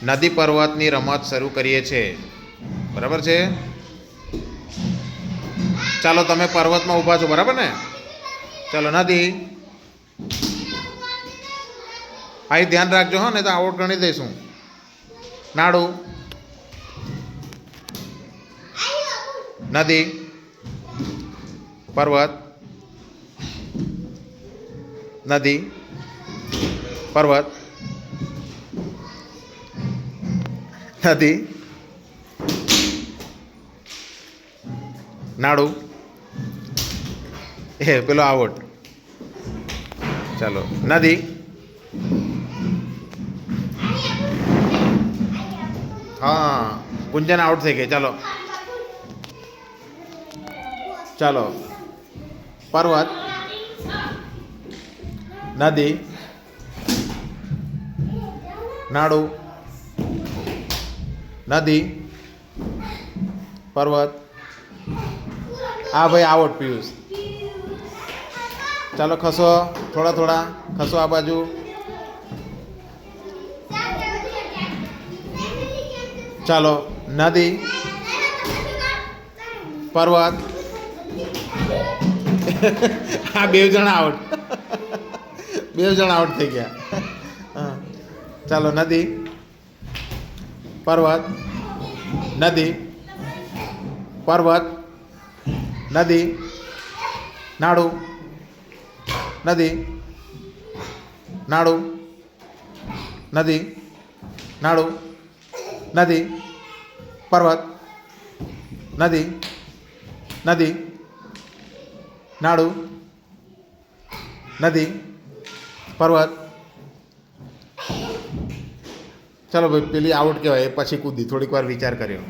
નદી પર્વતની રમત શરૂ કરીએ છીએ. બરાબર છે? ચાલો તમે પર્વતમાં ઊભા છો, બરાબર ને? ચાલો નદી. અહીં ધ્યાન રાખજો હો, ને તો આઉટ ગણી દઈશું. નાળું. નદી. પર્વત. નદી. પર્વત. નદી. નાળું. પેલો આઉટ. ચાલો નદી. હા, ગુંજન આઉટ થઈ ગઈ. ચાલો ચાલો પર્વત. નદી. નાળું. નદી. પર્વત. હા ભાઈ, આઉટ પિયુષ. ચાલો ખસો, થોડા ખસો આ બાજુ. ચાલો નદી. પર્વત. હા, બે જણા આઉટ. બે જણા આઉટ થઈ ગયા. હા, ચાલો નદી. પર્વત. નદી. પર્વત. નદી. નાળું. નદી. નાળું. નદી. નાળું. નદી. પર્વત. નદી. નદી. નાળું. નદી. પર્વત. ચાલો ભાઈ, પેલી આઉટ કહેવાય, પછી કૂદી થોડીક વાર વિચાર કર્યો.